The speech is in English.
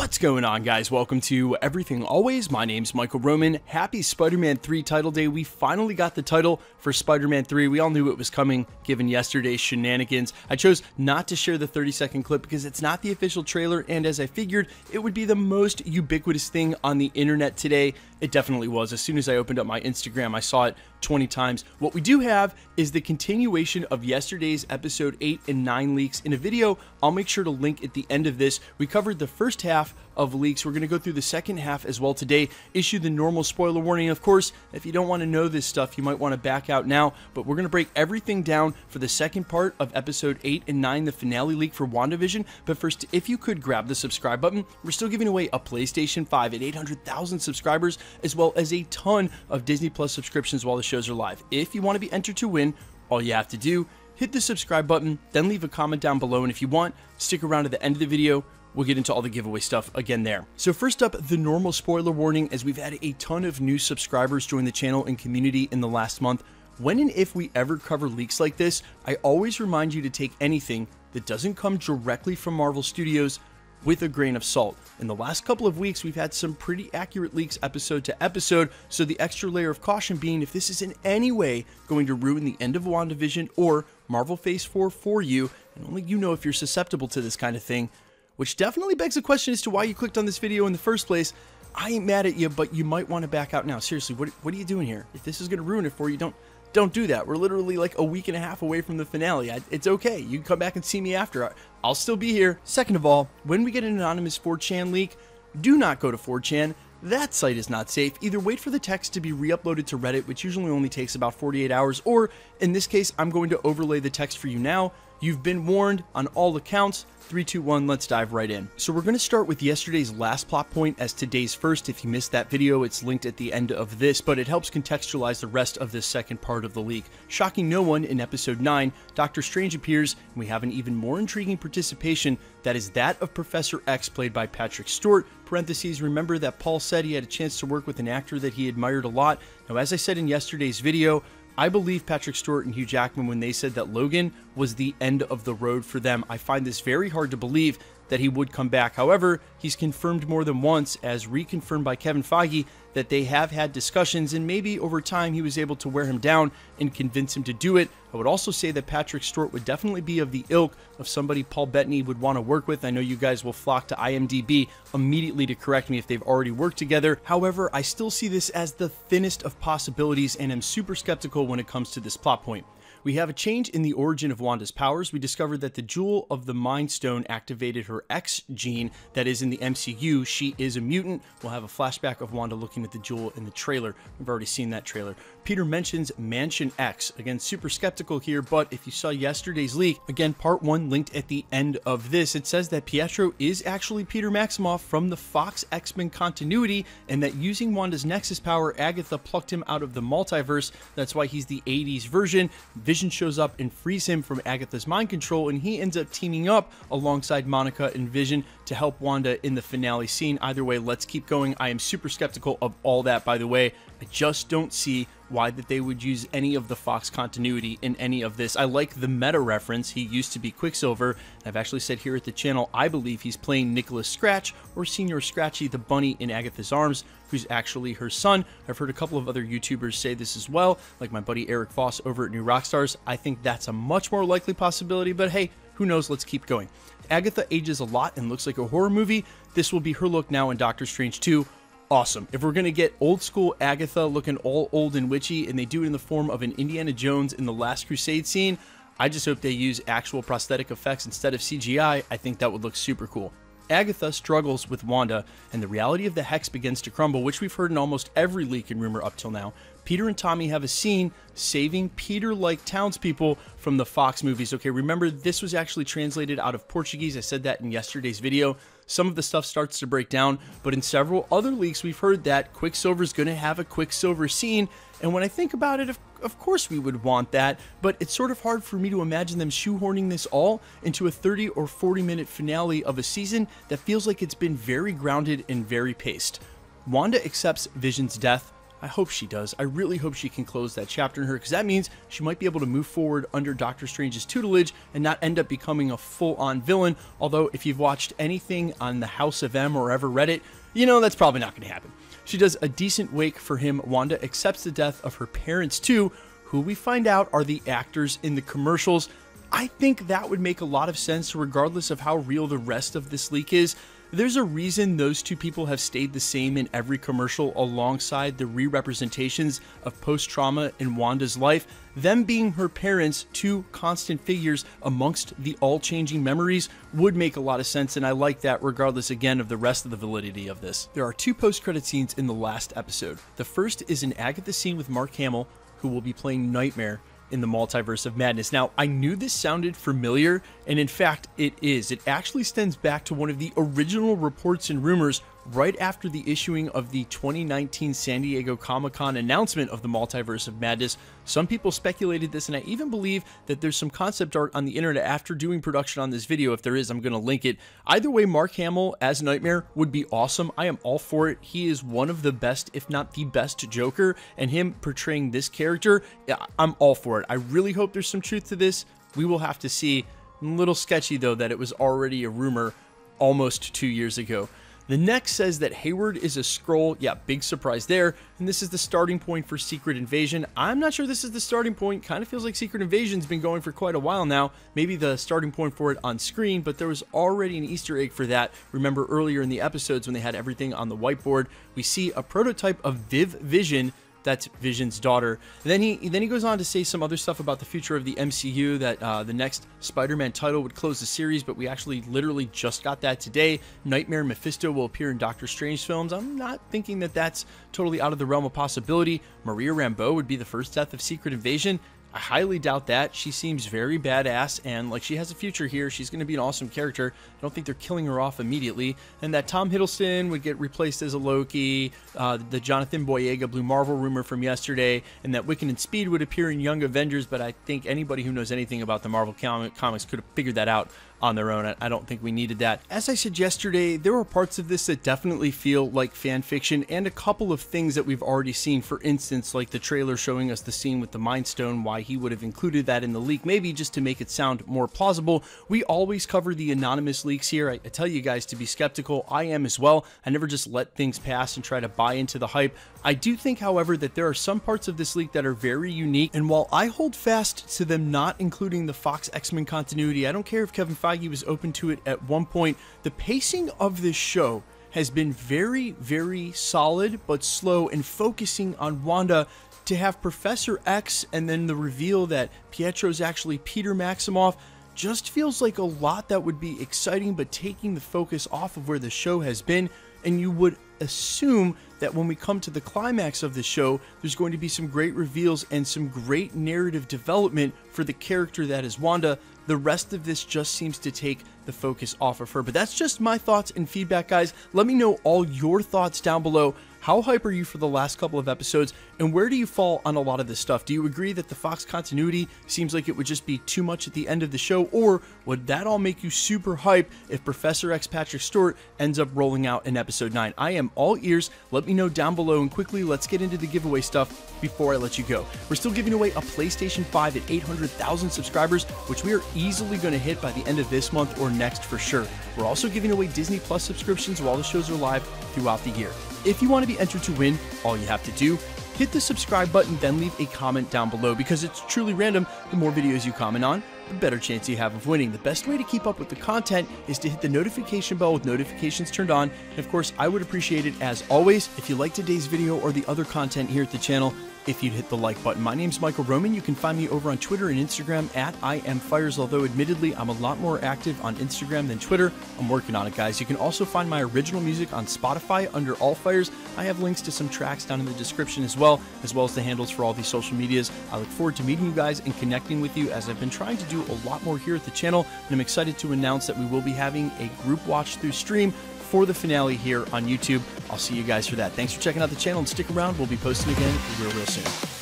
What's going on, guys? Welcome to Everything Always. My name's Michael Roman. Happy Spider-Man 3 title day. We finally got the title for Spider-Man 3. We all knew it was coming given yesterday's shenanigans. I chose not to share the 30-second clip because it's not the official trailer, and as I figured, it would be the most ubiquitous thing on the internet today. It definitely was. As soon as I opened up my Instagram, I saw it 20 times. What we do have is the continuation of yesterday's episode 8 and 9 leaks in a video I'll make sure to link at the end of this. We covered the first half of leaks. We're going to go through the second half as well today, issue the normal spoiler warning. Of course, if you don't want to know this stuff, you might want to back out now, but we're going to break everything down for the second part of episode 8 and 9, the finale leak for WandaVision. But first, if you could grab the subscribe button, we're still giving away a PlayStation 5 at 800,000 subscribers, as well as a ton of Disney Plus subscriptions while the shows are live. If you want to be entered to win, all you have to do, hit the subscribe button, then leave a comment down below, and if you want, stick around to the end of the video. We'll get into all the giveaway stuff again there. So first up, the normal spoiler warning, as we've had a ton of new subscribers join the channel and community in the last month. When and if we ever cover leaks like this, I always remind you to take anything that doesn't come directly from Marvel Studios with a grain of salt. In the last couple of weeks, we've had some pretty accurate leaks episode to episode, so the extra layer of caution being if this is in any way going to ruin the end of WandaVision or Marvel Phase 4 for you, and only you know if you're susceptible to this kind of thing, which definitely begs the question as to why you clicked on this video in the first place. I ain't mad at you, but you might want to back out now. Seriously, what are you doing here? If this is going to ruin it for you, don't do that. We're literally like a week and a half away from the finale. It's okay. You can come back and see me after. I'll still be here. Second of all, when we get an anonymous 4chan leak, do not go to 4chan. That site is not safe. Either wait for the text to be re-uploaded to Reddit, which usually only takes about 48 hours, or in this case, I'm going to overlay the text for you now. You've been warned on all accounts. 3, 2, 1, let's dive right in. So we're going to start with yesterday's last plot point as today's first. If you missed that video, it's linked at the end of this, but it helps contextualize the rest of this second part of the leak. Shocking no one, in episode 9, Doctor Strange appears, and we have an even more intriguing participation that is that of Professor X, played by Patrick Stewart. Parentheses, remember that Paul said he had a chance to work with an actor that he admired a lot. Now, as I said in yesterday's video, I believe Patrick Stewart and Hugh Jackman when they said that Logan was the end of the road for them. I find this very hard to believe that he would come back. However, he's confirmed more than once, as reconfirmed by Kevin Feige, that they have had discussions, and maybe over time he was able to wear him down and convince him to do it. I would also say that Patrick Stewart would definitely be of the ilk of somebody Paul Bettany would want to work with. I know you guys will flock to IMDb immediately to correct me if they've already worked together. However, I still see this as the thinnest of possibilities, and am super skeptical when it comes to this plot point. We have a change in the origin of Wanda's powers. We discovered that the Jewel of the Mind Stone activated her X gene. That is, in the MCU, she is a mutant. We'll have a flashback of Wanda looking at the jewel in the trailer. We've already seen that trailer. Peter mentions Mansion X. Again, super skeptical here, but if you saw yesterday's leak, again, part 1 linked at the end of this, it says that Pietro is actually Peter Maximoff from the Fox X-Men continuity, and that using Wanda's Nexus power, Agatha plucked him out of the multiverse. That's why he's the 80s version. Vision shows up and frees him from Agatha's mind control, and he ends up teaming up alongside Monica and Vision to help Wanda in the finale scene. Either way, let's keep going. I am super skeptical of all that, by the way. I just don't see why that they would use any of the Fox continuity in any of this. I like the meta reference. He used to be Quicksilver. I've actually said here at the channel, I believe he's playing Nicholas Scratch, or Senior Scratchy, the bunny in Agatha's arms, who's actually her son. I've heard a couple of other YouTubers say this as well, like my buddy Eric Voss over at New Rockstars. I think that's a much more likely possibility, but hey, who knows? Let's keep going. Agatha ages a lot and looks like a horror movie. This will be her look now in Doctor Strange 2. Awesome. If we're going to get old school Agatha looking all old and witchy, and they do it in the form of an Indiana Jones in the Last Crusade scene, I just hope they use actual prosthetic effects instead of CGI. I think that would look super cool. Agatha struggles with Wanda, and the reality of the hex begins to crumble, which we've heard in almost every leak and rumor up till now. Peter and Tommy have a scene saving Peter-like townspeople from the Fox movies. Okay, remember, this was actually translated out of Portuguese. I said that in yesterday's video. Some of the stuff starts to break down, but in several other leaks, we've heard that Quicksilver's going to have a Quicksilver scene, and when I think about it, of course we would want that, but it's sort of hard for me to imagine them shoehorning this all into a 30 or 40-minute finale of a season that feels like it's been very grounded and very paced. Wanda accepts Vision's death. I hope she does. I really hope she can close that chapter in her, because that means she might be able to move forward under Doctor Strange's tutelage and not end up becoming a full-on villain. Although, if you've watched anything on the House of M or ever read it, you know that's probably not going to happen. She does a decent wake for him. Wanda accepts the death of her parents too, who we find out are the actors in the commercials. I think that would make a lot of sense regardless of how real the rest of this leak is. There's a reason those two people have stayed the same in every commercial alongside the re-representations of post-trauma in Wanda's life. Them being her parents, two constant figures amongst the all-changing memories, would make a lot of sense, and I like that regardless again of the rest of the validity of this. There are two post-credit scenes in the last episode. The first is an Agatha scene with Mark Hamill, who will be playing Nightmare in the Multiverse of Madness. Now, I knew this sounded familiar, and in fact, it is. It actually stems back to one of the original reports and rumors right after the issuing of the 2019 San Diego Comic-Con announcement of the Multiverse of Madness. Some people speculated this, and I even believe that there's some concept art on the internet after doing production on this video. If there is, I'm going to link it. Either way, Mark Hamill as Nightmare would be awesome. I am all for it. He is one of the best, if not the best Joker, and him portraying this character, I'm all for it. I really hope there's some truth to this. We will have to see. A little sketchy, though, that it was already a rumor almost 2 years ago. The next says that Hayward is a Skrull. Yeah, big surprise there. And this is the starting point for Secret Invasion. I'm not sure this is the starting point. Kind of feels like Secret Invasion's been going for quite a while now. Maybe the starting point for it on screen, but there was already an Easter egg for that. Remember earlier in the episodes when they had everything on the whiteboard, we see a prototype of Vision. That's Vision's daughter. And then he goes on to say some other stuff about the future of the MCU, that the next Spider-Man title would close the series, but we actually literally just got that today. Nightmare and Mephisto will appear in Doctor Strange films. I'm not thinking that that's totally out of the realm of possibility. Maria Rambeau would be the first death of Secret Invasion. I highly doubt that. She seems very badass, and like she has a future here. She's going to be an awesome character. I don't think they're killing her off immediately. And that Tom Hiddleston would get replaced as a Loki, the Jonathan Boyega Blue Marvel rumor from yesterday, and that Wiccan and Speed would appear in Young Avengers, but I think anybody who knows anything about the Marvel comics could have figured that out on their own. I don't think we needed that. As I said yesterday, there are parts of this that definitely feel like fan fiction, and a couple of things that we've already seen. For instance, like the trailer showing us the scene with the Mind Stone, why he would have included that in the leak, maybe just to make it sound more plausible. We always cover the anonymous leaks here. I tell you guys to be skeptical. I am as well. I never just let things pass and try to buy into the hype. I do think, however, that there are some parts of this leak that are very unique, and while I hold fast to them not including the Fox X-Men continuity, I don't care if Kevin Feige was open to it at one point. The pacing of this show has been very, very solid but slow, and focusing on Wanda. To have Professor X and then the reveal that Pietro's actually Peter Maximoff just feels like a lot that would be exciting, but taking the focus off of where the show has been. And you would assume that when we come to the climax of the show, there's going to be some great reveals and some great narrative development for the character that is Wanda. The rest of this just seems to take the focus off of her. But that's just my thoughts and feedback, guys. Let me know all your thoughts down below. How hype are you for the last couple of episodes, and where do you fall on a lot of this stuff? Do you agree that the Fox continuity seems like it would just be too much at the end of the show, or would that all make you super hype if Professor X Patrick Stewart ends up rolling out in episode 9? I am all ears. Let me know down below, and quickly, let's get into the giveaway stuff before I let you go. We're still giving away a PlayStation 5 at 800,000 subscribers, which we are easily going to hit by the end of this month or next for sure. We're also giving away Disney Plus subscriptions while the shows are live throughout the year. If you want to be entered to win, all you have to do, hit the subscribe button, then leave a comment down below, because it's truly random. The more videos you comment on, the better chance you have of winning. The best way to keep up with the content is to hit the notification bell with notifications turned on. And of course, I would appreciate it, as always, if you like today's video or the other content here at the channel, if you'd hit the like button. My name's Michael Roman. You can find me over on Twitter and Instagram at IamFires, although admittedly I'm a lot more active on Instagram than Twitter. I'm working on it, guys. You can also find my original music on Spotify under All Fires. I have links to some tracks down in the description as well as the handles for all these social medias. I look forward to meeting you guys and connecting with you, as I've been trying to do a lot more here at the channel, and I'm excited to announce that we will be having a group watch through stream for the finale here on YouTube. I'll see you guys for that. Thanks for checking out the channel, and stick around. We'll be posting again real soon.